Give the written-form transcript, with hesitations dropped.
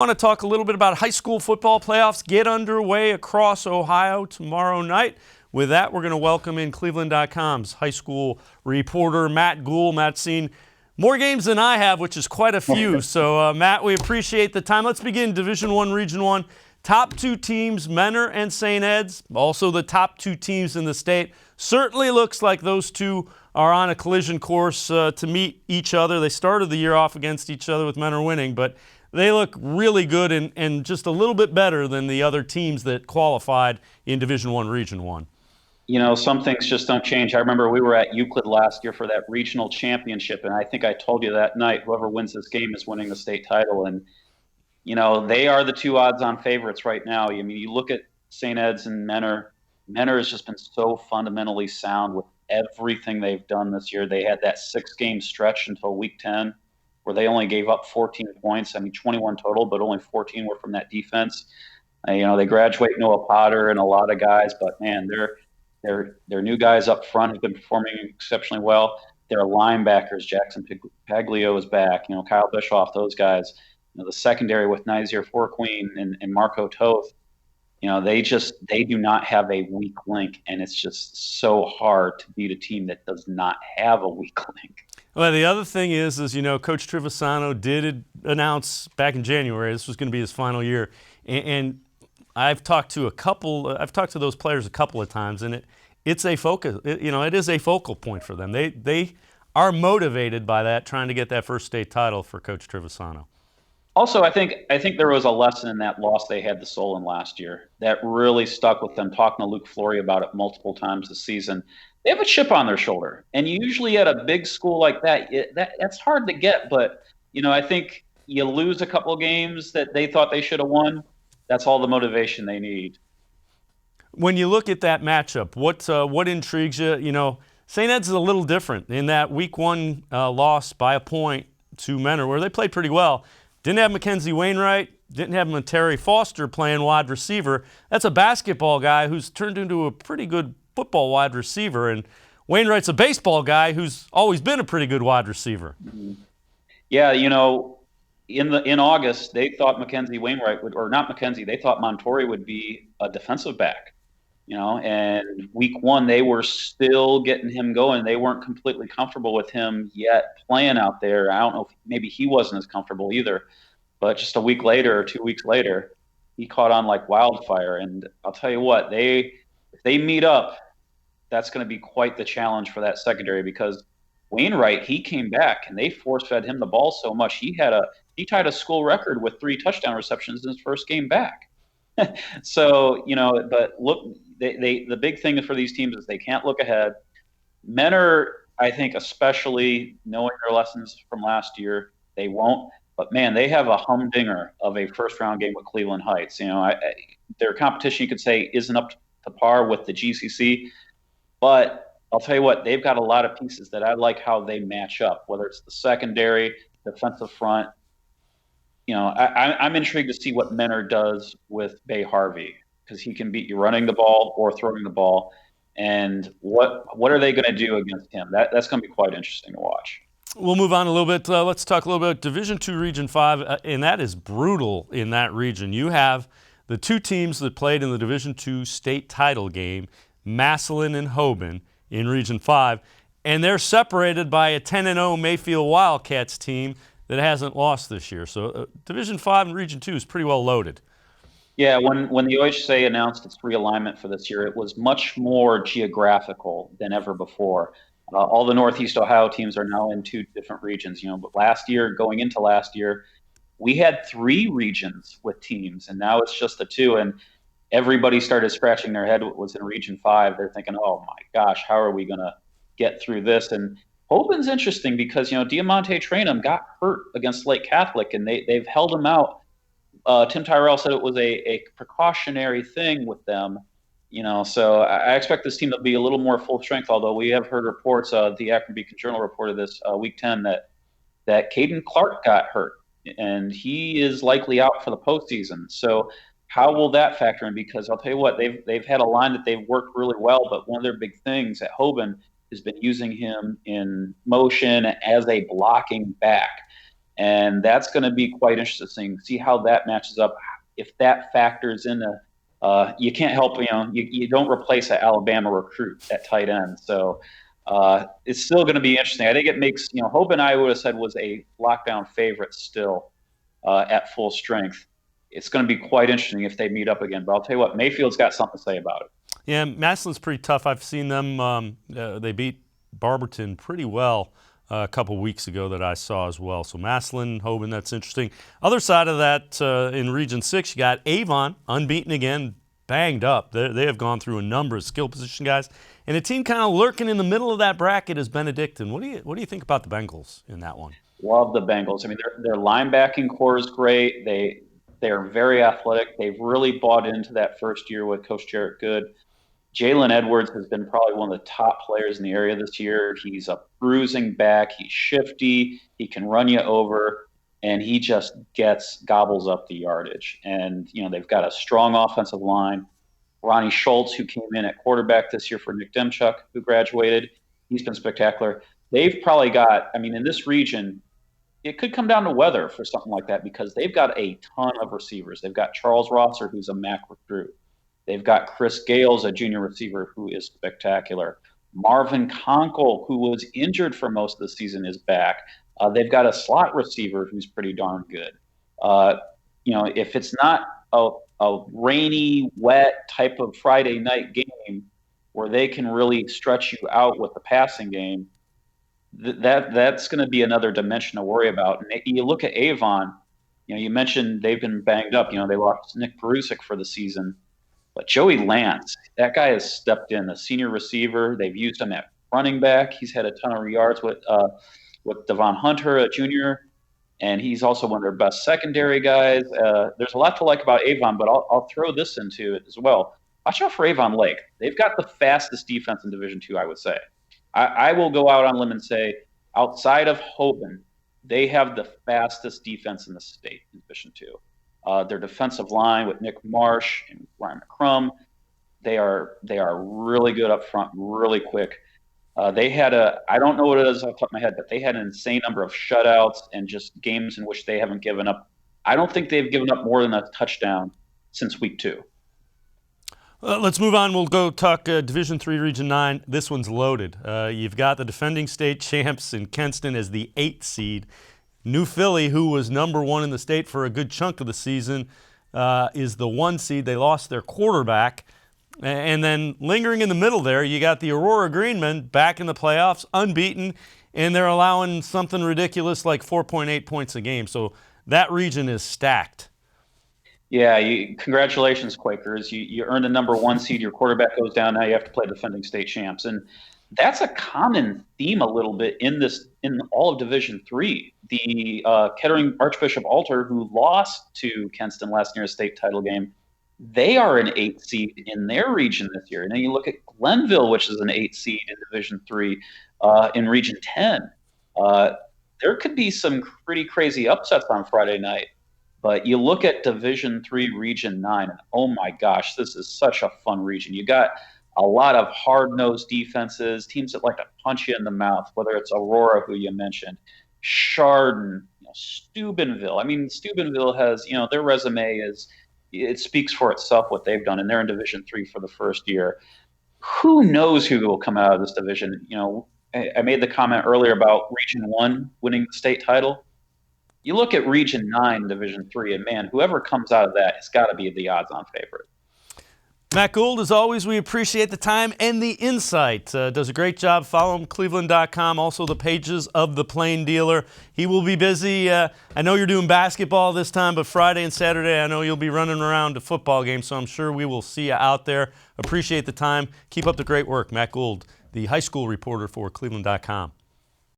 I want to talk a little bit about high school football playoffs get underway across Ohio tomorrow night. With that, we're going to welcome in cleveland.com's high school reporter, Matt Goul. Matt's seen more games than I have, which is quite a few. So, Matt, we appreciate the time. Let's begin Division I, Region I. Top two teams, Mentor and St. Ed's, also the top two teams in the state. Certainly looks like those two are on a collision course to meet each other. They started the year off against each other with Mentor winning, but they look really good and just a little bit better than the other teams that qualified in Division I, Region I. You know, some things just don't change. I remember we were at Euclid last year for that regional championship, and I think I told you that night, whoever wins this game is winning the state title. And, you know, they are the two odds-on favorites right now. I mean, you look at St. Ed's and Mentor. Mentor has just been so fundamentally sound with everything they've done this year. They had that 6-game stretch until Week 10 where they only gave up 14 points. I mean, 21 total, but only 14 were from that defense. You know, they graduate Noah Potter and a lot of guys, but, man, their new guys up front have been performing exceptionally well. Their linebackers, Jackson Paglio is back. You know, Kyle Bischoff, those guys. You know, the secondary with Nizier Fourqueen and Marco Toth. You know, they do not have a weak link, and it's just so hard to beat a team that does not have a weak link. Well, the other thing is, you know, Coach Trevisano did announce back in January this was going to be his final year, and I've talked to those players a couple of times, and it's a focus. It is a focal point for them. They are motivated by that, trying to get that first state title for Coach Trevisano. Also, I think there was a lesson in that loss they had to Solon last year that really stuck with them. Talking to Luke Flory about it multiple times this season, they have a chip on their shoulder, and usually at a big school like that's hard to get. But you know, I think you lose a couple of games that they thought they should have won. That's all the motivation they need. When you look at that matchup, what intrigues you? You know, St. Ed's is a little different in that Week 1 loss by a point to Mentor, where they played pretty well. Didn't have Mackenzie Wainwright, didn't have Terry Foster playing wide receiver. That's a basketball guy who's turned into a pretty good football wide receiver, and Wainwright's a baseball guy who's always been a pretty good wide receiver. Mm-hmm. Yeah, you know, in August they thought Mackenzie Wainwright they thought Montori would be a defensive back. You know, and Week 1 they were still getting him going. They weren't completely comfortable with him yet playing out there. I don't know if maybe he wasn't as comfortable either. But just a week later or 2 weeks later, he caught on like wildfire. And I'll tell you what, if they meet up, that's going to be quite the challenge for that secondary, because Wainwright, he came back and they force-fed him the ball so much. He tied a school record with 3 touchdown receptions in his first game back. So, you know, but look, the big thing for these teams is they can't look ahead. Mentor, I think, especially knowing their lessons from last year, they won't. But, man, they have a humdinger of a first-round game with Cleveland Heights. You know, their competition, you could say, isn't up to par with the GCC. But I'll tell you what, they've got a lot of pieces that I like how they match up, whether it's the secondary, defensive front. You know, I'm intrigued to see what Mentor does with Bay Harvey, because he can beat you running the ball or throwing the ball. And what are they going to do against him? That's going to be quite interesting to watch. We'll move on a little bit. Let's talk a little bit about Division II, Region 5, and that is brutal in that region. You have the two teams that played in the Division II state title game, Massillon-Hoban in Region 5, and they're separated by a 10-0 Mayfield Wildcats team that hasn't lost this year. So Division 5 and Region 2 is pretty well loaded. Yeah, when the OHSAA announced its realignment for this year, it was much more geographical than ever before. All the Northeast Ohio teams are now in 2 different regions. You know, but going into last year, we had 3 regions with teams, and now it's just the 2. And everybody started scratching their head what was in Region 5. They're thinking, oh my gosh, how are we going to get through this? And Hoban's interesting because, you know, Diamante Trainum got hurt against Lake Catholic, and they've held him out. Tim Tyrell said it was a precautionary thing with them, you know, so I expect this team to be a little more full strength, although we have heard reports, the Akron Beacon Journal reported this Week 10 that Caden Clark got hurt, and he is likely out for the postseason. So how will that factor in? Because I'll tell you what, they've had a line that they've worked really well, but one of their big things at Hoban has been using him in motion as a blocking back. And that's going to be quite interesting. See how that matches up. If that factors in, you can't help, you don't replace an Alabama recruit at tight end. So it's still going to be interesting. I think it makes, Hoban, I would have said, was a lockdown favorite still at full strength. It's going to be quite interesting if they meet up again. But I'll tell you what, Mayfield's got something to say about it. Yeah, Massillon's pretty tough. I've seen them. They beat Barberton pretty well a couple weeks ago that I saw as well. So Massillon, Hoban, that's interesting. Other side of that, in Region 6, you got Avon, unbeaten again, banged up. They have gone through a number of skill position guys. And a team kind of lurking in the middle of that bracket is Benedictine. What do you think about the Bengals in that one? Love the Bengals. I mean, their linebacking core is great. They are very athletic. They've really bought into that first year with Coach Jarrett Good. Jalen Edwards has been probably one of the top players in the area this year. He's a bruising back. He's shifty. He can run you over, and he just gobbles up the yardage. And, they've got a strong offensive line. Ronnie Schultz, who came in at quarterback this year for Nick Demchuk, who graduated, he's been spectacular. They've probably got, in this region, it could come down to weather for something like that because they've got a ton of receivers. They've got Charles Rosser, who's a MAC recruit. They've got Chris Gales, a junior receiver, who is spectacular. Marvin Conkle, who was injured for most of the season, is back. They've got a slot receiver who's pretty darn good. If it's not a rainy, wet type of Friday night game where they can really stretch you out with the passing game, that's going to be another dimension to worry about. And you look at Avon, you mentioned they've been banged up. They lost Nick Perusik for the season. But Joey Lance, that guy has stepped in, a senior receiver. They've used him at running back. He's had a ton of yards with Devon Hunter, a junior, and he's also one of their best secondary guys. There's a lot to like about Avon, but I'll throw this into it as well. Watch out for avon-lake. They've got the fastest defense in Division II, I would say. I will go out on a limb and say, outside of Hoban, they have the fastest defense in the state in Division II. Their defensive line with Nick Marsh and Ryan McCrum, they are really good up front, really quick. They had I don't know what it is off the top of my head, but they had an insane number of shutouts and just games in which they haven't given up. I don't think they've given up more than a touchdown since week 2. Let's move on. We'll go talk Division III, Region 9. This one's loaded. You've got the defending state champs in Kenston as the 8th seed. New Philly, who was number 1 in the state for a good chunk of the season, is the 1 seed. They lost their quarterback. And then lingering in the middle there, you got the Aurora Greenmen back in the playoffs, unbeaten, and they're allowing something ridiculous like 4.8 points a game. So that region is stacked. Yeah, congratulations, Quakers. You earned the number 1 seed. Your quarterback goes down. Now you have to play defending state champs. And that's a common theme a little bit in all of Division III. The Kettering Archbishop Alter, who lost to Kenston last year's state title game, they are an 8th seed in their region this year. And then you look at Glenville, which is an 8th seed in Division III in Region 10. There could be some pretty crazy upsets on Friday night. But you look at Division III, Region 9, and oh my gosh, this is such a fun region. You got a lot of hard-nosed defenses, teams that like to punch you in the mouth, whether it's Aurora, who you mentioned, Chardon, Steubenville. Steubenville has, their resume it speaks for itself what they've done, and they're in Division III for the first year. Who knows who will come out of this division? I made the comment earlier about Region 1 winning the state title. You look at Region 9, Division III, and man, whoever comes out of that has got to be the odds-on favorite. Matt Gould, as always, we appreciate the time and the insight. Does a great job. Follow him, cleveland.com, also the pages of the Plain Dealer. He will be busy. I know you're doing basketball this time, but Friday and Saturday I know you'll be running around to football games, so I'm sure we will see you out there. Appreciate the time. Keep up the great work. Matt Gould, the high school reporter for cleveland.com.